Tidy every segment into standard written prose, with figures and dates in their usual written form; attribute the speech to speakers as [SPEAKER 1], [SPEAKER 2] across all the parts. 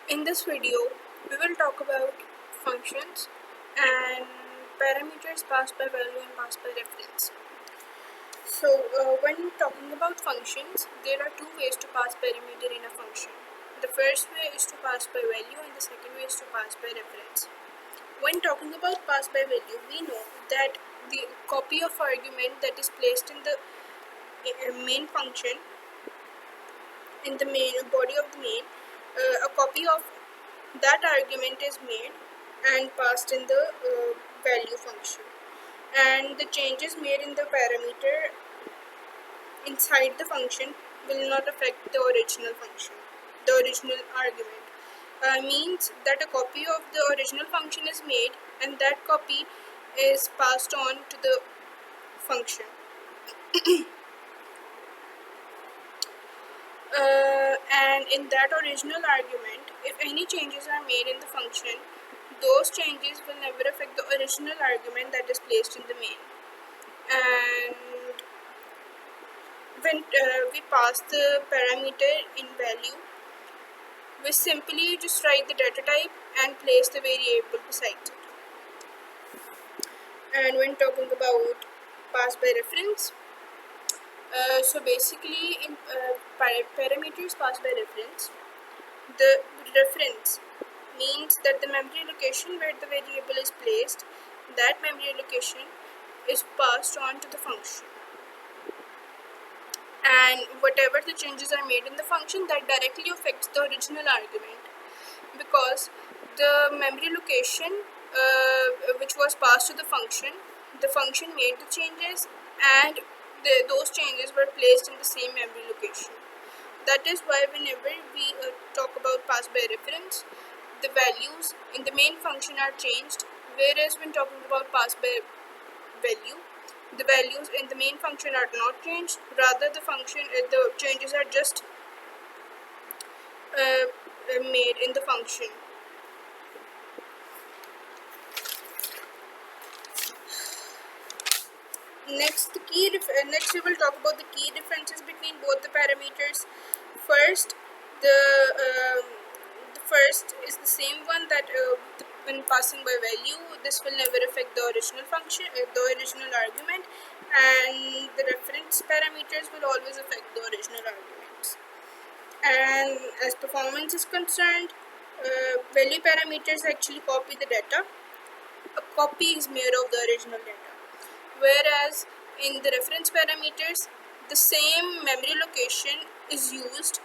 [SPEAKER 1] In this video, we will talk about functions and parameters passed by value and passed by reference. So, when talking about functions, there are two ways to pass parameter in a function. The first way is to pass by value, and the second way is to pass by reference. When talking about pass by value, we know that the copy of argument that is placed in the main function, in the main body of the main, a copy of that argument is made and passed in the value function, and the changes made in the parameter inside the function will not affect the original function, the original argument. Means that a copy of the original function is made and that copy is passed on to the function. And in that original argument, if any changes are made in the function, those changes will never affect the original argument that is placed in the main. And when we pass the parameter in value, we simply just write the data type and place the variable beside it. And when talking about pass by reference, so basically in parameters passed by reference, the reference means that the memory location where the variable is placed, that memory location is passed on to the function, and whatever the changes are made in the function, that directly affects the original argument, because the memory location which was passed to the function made the changes, and those changes were placed in the same memory location. That is why whenever we talk about pass by reference, the values in the main function are changed, whereas when talking about pass by value, the values in the main function are not changed, rather the changes are just made in the function. Next we will talk about the key differences between both the parameters. First, the first is the same one, that when passing by value, this will never affect the original function, the original argument, and the reference parameters will always affect the original arguments. And as performance is concerned, value parameters actually copy the data. A copy is made of the original data, whereas in the reference parameters, the same memory location is used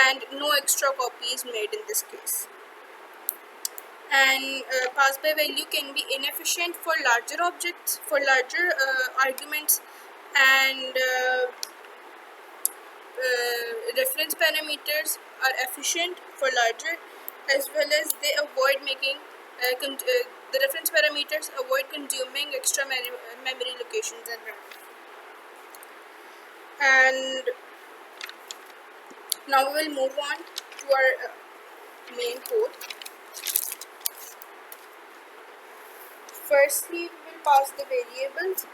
[SPEAKER 1] and no extra copy is made in this case. And pass by value can be inefficient for larger objects, for larger arguments, and reference parameters are efficient for larger, as well as they avoid making the reference parameters avoid consuming extra memory locations and RAM. And now we will move on to our main code. Firstly, we will pass the variables.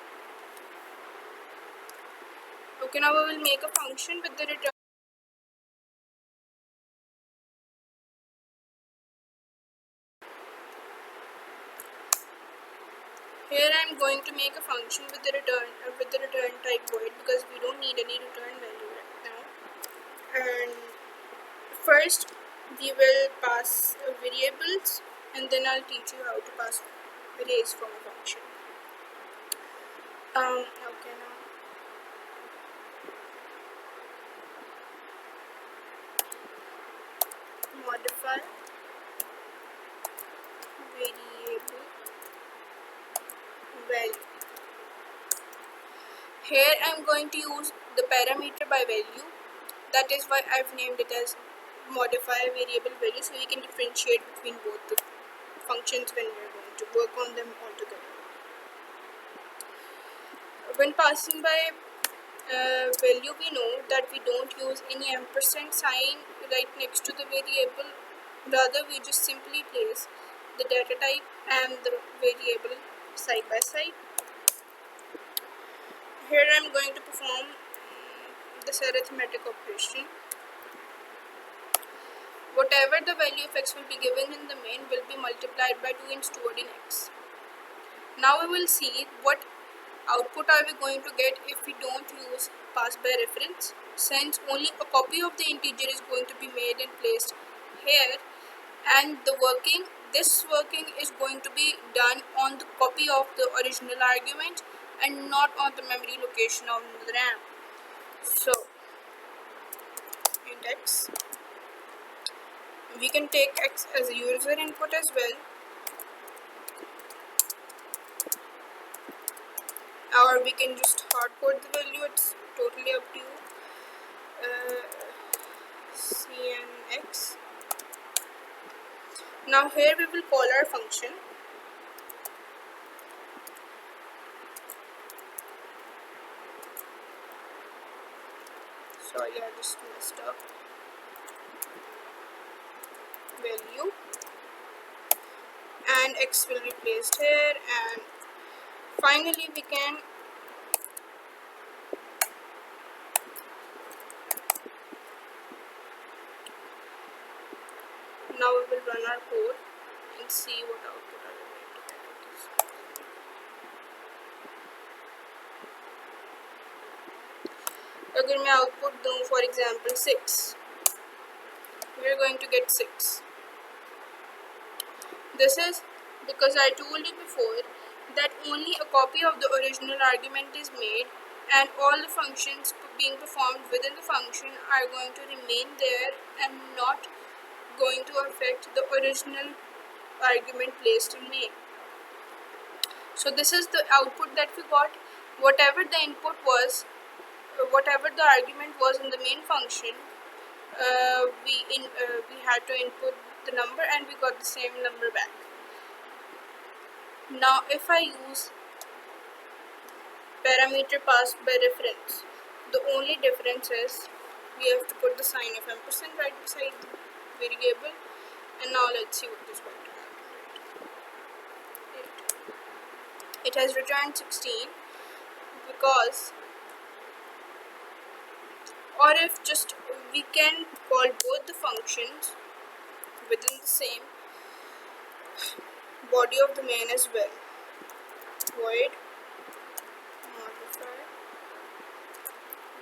[SPEAKER 1] Okay, now we will make a function with the return. Here I am going to make a function with the return type void, because we don't need any return value right now. And first we will pass variables, and then I'll teach you how to pass arrays from a function. Okay, now modify variable value. Here I am going to use the parameter by value. That is why I've named it as modify variable value, so we can differentiate between both the functions when we're going to work on them all together. When passing by value, we know that we don't use any ampersand sign right next to the variable. Rather, we just simply place the data type and the variable side by side. Here I am going to perform this arithmetic operation. whatever the value of x will be given in the main will be multiplied by 2 and stored in x. Now we will see what output are we going to get if we don't use pass by reference, since only a copy of the integer is going to be made and placed here, and this working is going to be done on the copy of the original argument and not on the memory location of the RAM. So int x, we can take x as a user input as well, or we can just hardcode the value. It's totally up to you. Cnx. Now here we will call our function. Sorry, I just messed up. Value, and x will be placed here, and finally we can now we will run our code and see what output are we going to get with this. अगर मैं output दूँ for example 6, we are going to get 6. This is because I told you before that only a copy of the original argument is made, and all the functions being performed within the function are going to remain there and not going to affect the original argument placed in main. So this is the output that we got. Whatever the input was, whatever the argument was in the main function, we had to input the number and we got the same number back. Now if I use parameter passed by reference, the only difference is we have to put the sign of ampersand right beside the variable, and now let's see what is going to happen. It has returned 16 because, or if just we can call both the functions within the same body of the main as well. Void modify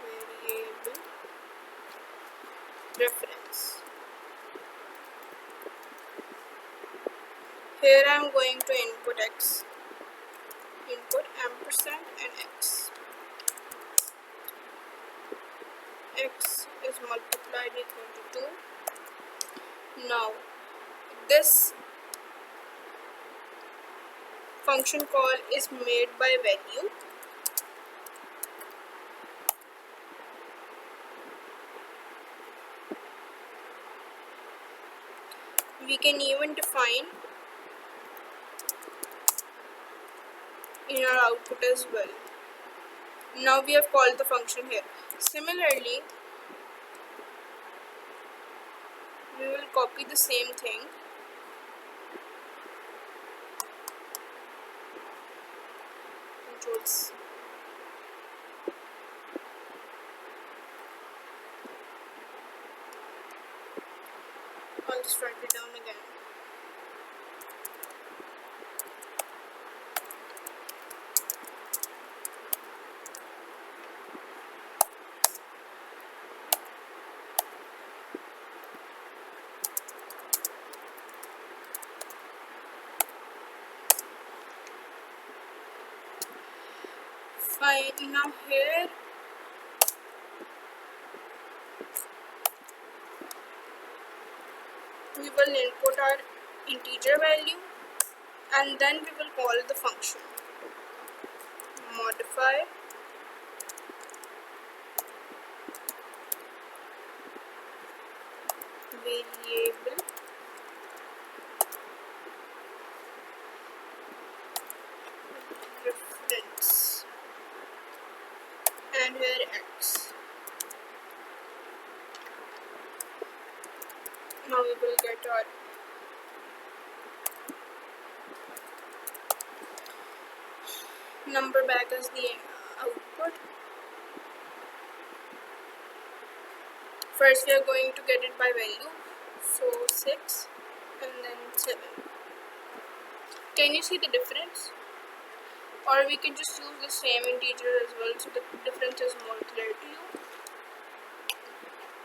[SPEAKER 1] variable reference. Here I am going to input x, input ampersand and x. X is multiplied equal to 2. Now this function call is made by value. We can even define in our output as well. Now we have called the function here. Similarly, we will copy the same thing controls. I'll just write it down again. Fine. Now here we will input our integer value and then we will call the function modify variable reference, and here x. Now we will get our number back as the output. First we are going to get it by value. So 6 and then 7. Can you see the difference? Or we can just use the same integer as well, so the difference is more clear to you.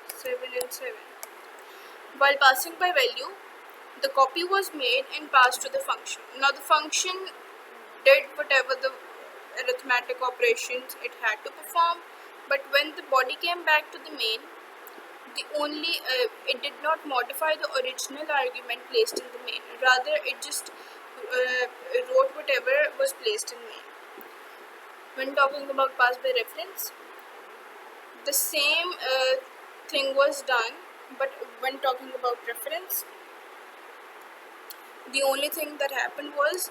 [SPEAKER 1] 7 and 7. While passing by value, the copy was made and passed to the function. Now the function did whatever the arithmetic operations it had to perform, but when the body came back to the main, it did not modify the original argument placed in the main. Rather, it just wrote whatever was placed in main. When talking about pass by reference, the same thing was done, but when talking about reference, the only thing that happened was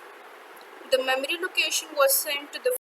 [SPEAKER 1] the memory location was sent to the